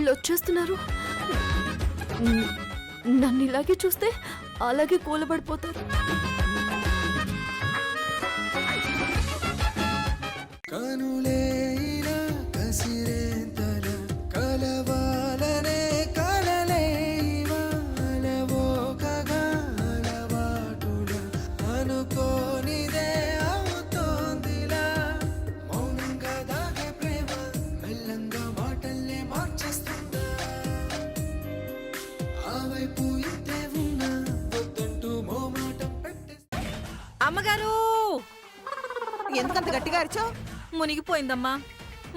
వీళ్ళు వచ్చేస్తున్నారు. నన్ను ఇలాగే చూస్తే అలాగే కూలబడిపోతారు. అమ్మగారు, ఎందుకంత గట్టిగా అరిచావు? మునిగిపోయిందమ్మా,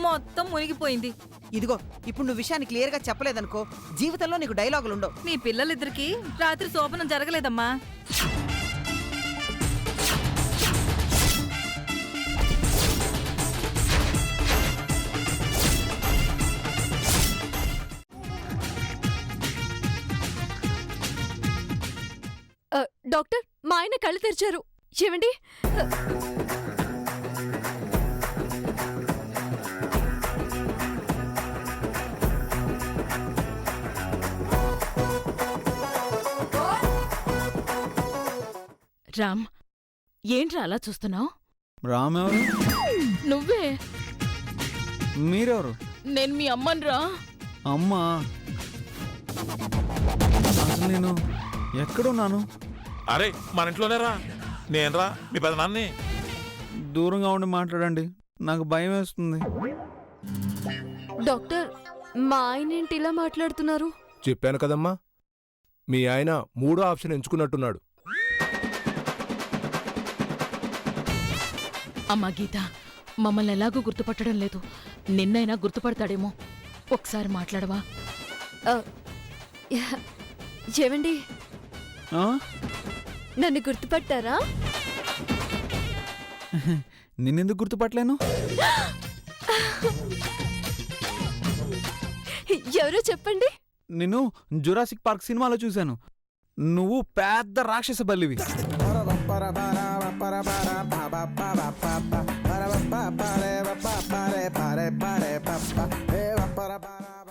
మొత్తం మునిగిపోయింది. ఇదిగో, ఇప్పుడు నువ్వు విషయాన్ని క్లియర్ గా చెప్పలేదనుకో, జీవితంలో నీకు డైలాగులు ఉండవు. మీ పిల్లలిద్దరికి రాత్రి శోభనం జరగలేదమ్మా. డాక్టర్, మా ఆయన కళ్ళు తెరిచారు. ఏమండి? రామ్, ఏంట్రా అలా చూస్తున్నావు? రామ్ ఎవరు? నువ్వే. మీరెవరు? నేను మీ అమ్మన్రా. అమ్మా, అసలు నేను ఎక్కడున్నాను? అరే, మన ఇంట్లోనే రా. నేనరా మీ పెద్ద నాన్ని. దూరంగా ఉండి మాట్లాడండి, నాకు భయం వేస్తుంది. డాక్టర్, మా ఆయన ఏంటి ఇలా మాట్లాడుతున్నారు? చెప్పాను కదమ్మా, మీ ఆయన మూడో ఆప్షన్ ఎంచుకున్నట్టున్నాడు. అమ్మా గీత, మమ్మల్ని ఎలాగూ గుర్తుపట్టడం లేదు. నిన్నైనా గుర్తుపడతాడేమో. ఒకసారి మాట్లాడవా? ఏమండి, ఆ? నన్ను గుర్తుపట్టారా? నిన్నెందుకు గుర్తుపట్టలేను? ఎవరో చెప్పండి. నిన్ను జురాసిక్ పార్క్ సినిమాలో చూశాను. నువ్వు పెద్ద రాక్షస బల్లివి.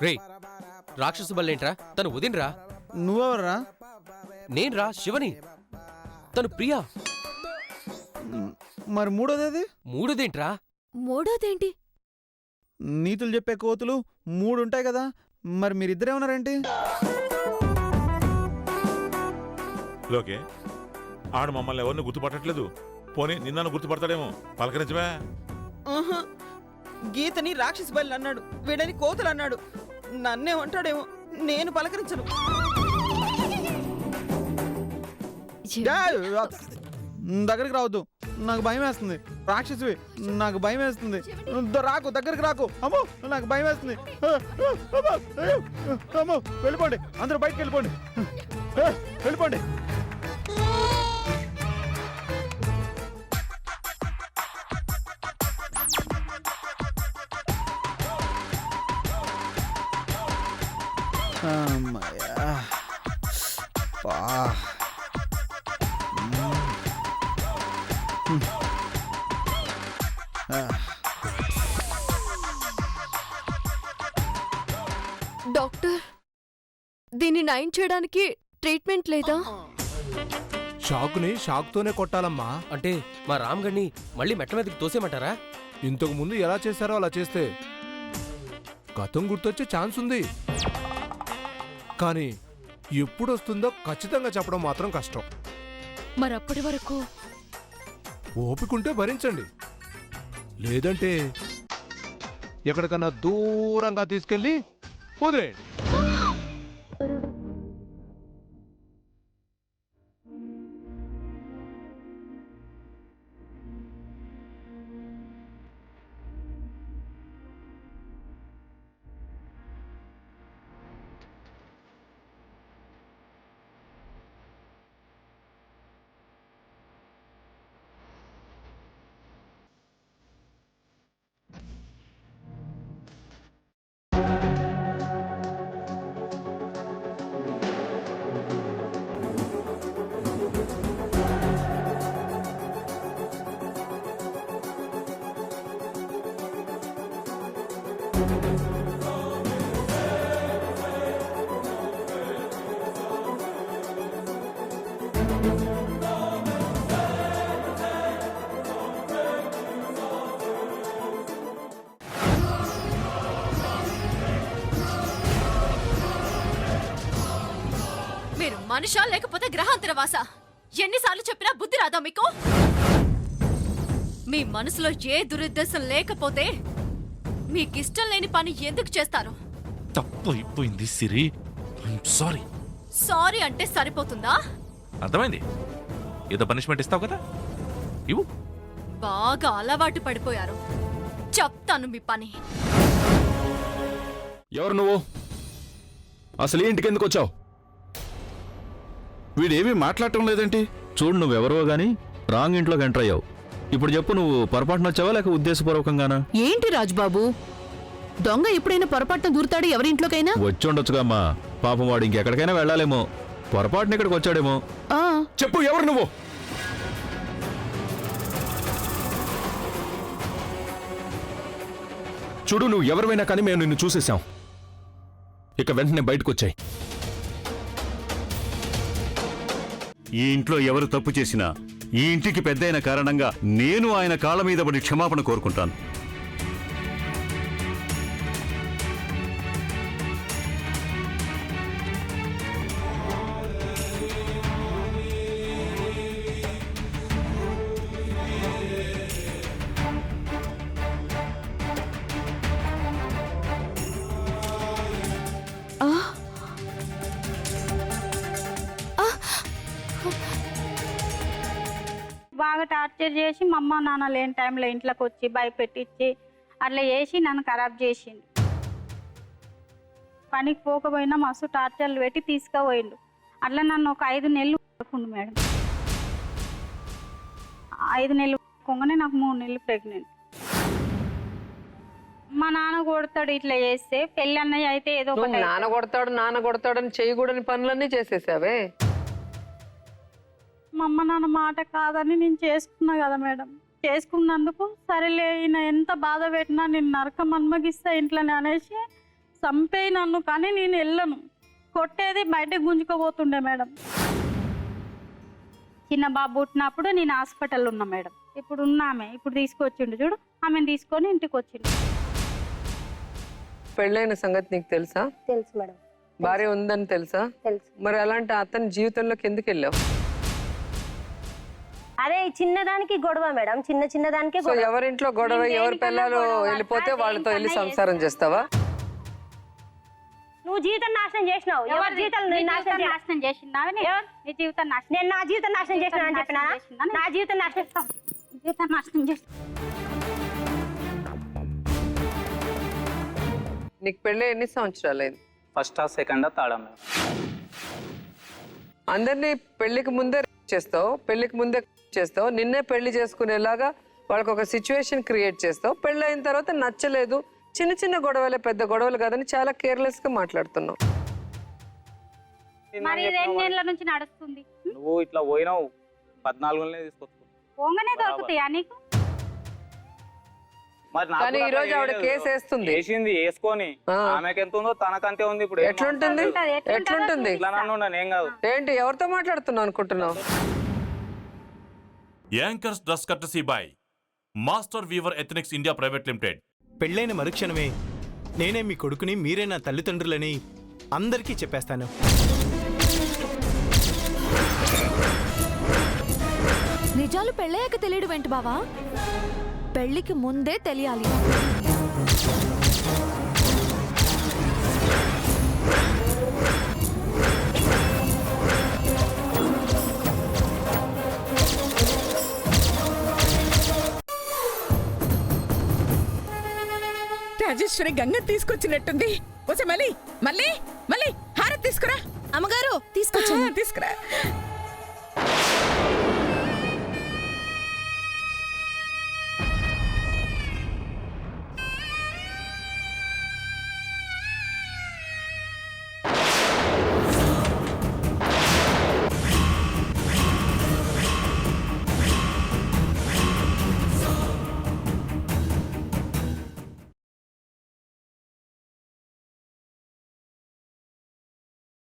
రేయ్, రాక్షసు బల్లేంట్రా? తను ఉదిన్రా. నువ్వెవర్రా? నేన్రా శివని. తను ప్రియా. మరి మూడోదేది? మూడోదేంట్రా? మూడోదేంటి? నీతులు చెప్పే కోతులు మూడుంటాయి కదా, మరి మీరిద్దరే ఉన్నారేంటి? లోకే, ఆడు మమ్మల్ని ఎవరిని గుర్తుపట్టట్లేదు. పోనీ నిన్నను గుర్తుపడతాడేమో, పలకరించవా? గీతని రాక్షసి బల్లి అన్నాడు, వీడని కోతులు అన్నాడు. నన్నేమంటాడేమో, నేను పలకరించను. దగ్గరికి రావద్దు, నాకు భయం వేస్తుంది. రాక్షసివి, నాకు భయం వేస్తుంది. రాకు, దగ్గరికి రాకు. అమ్మో, నాకు భయం వేస్తుంది. అమ్మో, వెళ్ళిపోండి, అందరూ బయటకు వెళ్ళిపోండి, వెళ్ళిపోండి. డాక్టర్, దీన్ని నయం చేయడానికి ట్రీట్మెంట్ లేదా? షాకుని షాక్తోనే కొట్టాలమ్మా. అంటే మా రామ్ గడిని మళ్ళీ మెట్ల మీదకి తోసేయమంటారా? ఇంతకు ముందు ఎలా చేశారో అలా చేస్తే గతం గుర్తొచ్చే ఛాన్స్ ఉంది, కానీ ఎప్పుడొస్తుందో ఖచ్చితంగా చెప్పడం మాత్రం కష్టం. మరప్పటి వరకు ఓపికంటే భరించండి, లేదంటే ఎక్కడికన్నా దూరంగా తీసుకెళ్ళి వదిలేయండి. మనిషా లేకపోతే గ్రహాంతర వాస? ఎన్నిసార్లు చెప్పినా బుద్ధి రాదా మీకు? మీ మనసులో ఏ దురుద్దేశం లేకపోతే మీకిష్టం లేని పని ఎందుకు చేస్తారు? తప్పు అయిపోయింది సిరి, సారీ. సారీ అంటే సరిపోతుందా? అర్థమైంది. ఏదో పనిష్మెంట్ ఇస్తావు కదా, ఇవ్వు. బాగా అలవాటు పడిపోయారు. చెప్తాను మీ పని. ఎవరు నువ్వు? అసలు ఇంటికి ఎందుకు వచ్చావు? వీడేమీ మాట్లాడటం లేదేంటి? చూడు, నువ్వెవరో గాని రాంగ్ ఇంట్లోకి ఎంటర్ అయ్యావు. ఇప్పుడు చెప్పు, నువ్వు పొరపాటున వచ్చావా లేక ఉద్దేశపూర్వకంగానా? ఏంటి రాజుబాబు, దొంగ ఎప్పుడైనా పొరపాటున దూరుతాడు ఎవరింట్లోకైనా? వచ్చి ఉండొచ్చుగా అమ్మా. పాపం వాడు ఇంకెక్కడికైనా వెళ్ళాలేమో, పొరపాటున ఇక్కడికి వచ్చాడేమో. ఆ, చెప్పు, ఎవరు నువ్వు? చూడు, నువ్వు ఎవరివైనా కానీ మేము నిన్ను చూసేశాం. ఇక వెంటనే బయటకు వచ్చాయి. ఈ ఇంట్లో ఎవరు తప్పు చేసినా ఈ ఇంటికి పెద్దయిన కారణంగా నేను ఆయన కాళ్ళ మీద పడి క్షమాపణ కోరుకుంటాను. బాగా టార్చర్ చేసి మా అమ్మ నాన్న లేని టైంలో ఇంట్లోకి వచ్చి భయపెట్టించి అట్లా చేసి నన్ను ఖరాబ్ చేసిండు. పనికి పోకపోయినా మస్తు టార్చర్లు పెట్టి తీసుకుపోయిండు. అట్లా నన్ను ఒక 5 నెలలు పడుకుండు మేడం. 5 నెలలు పోగానే నాకు 3 నెలలు ప్రెగ్నెంట్. మా నాన్న కొడతాడు ఇట్లా చేస్తే. పెళ్ళి అన్నయ్య అయితే ఏదో ఒకటి నాన్న కొడతాడని చేయకూడని పనులన్నీ చేసేసావే. మా అమ్మ నాన్న మాట కాదని నేను చేసుకున్నా కదా మేడం. చేసుకున్నందుకు సరేలే, ఈయన ఎంత బాధ పెట్టినా నేను నరకం అనుభవిస్తా ఇంట్లోనే అనేసి చంపేయి నన్ను. కానీ నేను వెళ్ళను, కొట్టేది బయటకు గుంజుకోబోతుండే మేడం. చిన్న బాబు పుట్టినప్పుడు నేను హాస్పిటల్లో ఉన్నా మేడం. ఇప్పుడు ఉన్నామే, ఇప్పుడు తీసుకొచ్చిండు చూడు, ఆమెను తీసుకొని ఇంటికి వచ్చిండు. పెళ్ళైన సంగతి నీకు తెలుసా? తెలుసు మేడం. భార్య ఉందని తెలుసా? తెలుసు. మరి అలాంటి అతని జీవితంలోకి ఎందుకు వెళ్ళావు? అదే చిన్నదానికి గొడవ మేడం, చిన్నదానికి సో ఎవరింట్లో గొడవ, ఎవరి పిల్లలు వెళ్ళిపోతే వాళ్ళతో వెళ్ళి సంసారం చేస్తావా? నువ్వు జీవితం నాశనం చేసినావు. ఎవరి జీవితాలు నాశనం చేసినా? నీ జీవితం నాశనం. నేను నా జీవితం నాశనం చేసినా అని చెప్పినా? నా జీవితం నాశనం చేస్తా. నీకు పెళ్ళి ఎన్ని సంవత్సరాలు అయింది? First second third. అందరినీ పెళ్లికి ముందే చేస్తావు, పెళ్లికి ముందే చేస్తావు, నిన్నే పెళ్లి చేసుకునేలాగా వాళ్ళకి ఒక సిచ్యువేషన్ క్రియేట్ చేస్తావు. పెళ్ళి అయిన తర్వాత నచ్చలేదు, చిన్న చిన్న గొడవలే, పెద్ద గొడవలు కాదని చాలా కేర్లెస్ గా మాట్లాడుతున్నావు. మరి 2 నెలల నుంచి నడుస్తుంది. నువ్వు ఇట్లా పోయినావు 14 తీసుకొచ్చు. పోగానే దొరుకుతాయా నీకు? కానీ ఈ రోజు ఆవిడ కేసు వేస్తుంది. వేసుకొని ఆమెకి ఎంత ఉందో తనకంతే ఉంది. ఇప్పుడు ఎట్లుంటుంది? ఎట్లుంటుంది? నేను కాదు. ఏంటి, ఎవరితో మాట్లాడుతున్నావు అనుకుంటున్నావు? Anchors dress courtesy by master weaver ethnics India private limited. పెళ్ళైన మరుక్షణమే నేనే మీ కొడుకుని, మీరే నా తల్లిదండ్రులని అందరికీ చెప్పేస్తాను. నిజాలు పెళ్ళయ్యాక తెలియడు వెంట బావా? పెళ్లికి ముందే తెలియాలి. రాజేశ్వరి గంగ తీసుకొచ్చినట్టుంది. మళ్ళీ హారతి తీసుకురా. అమ్మగారు తీసుకొచ్చాను. తీసుకురా.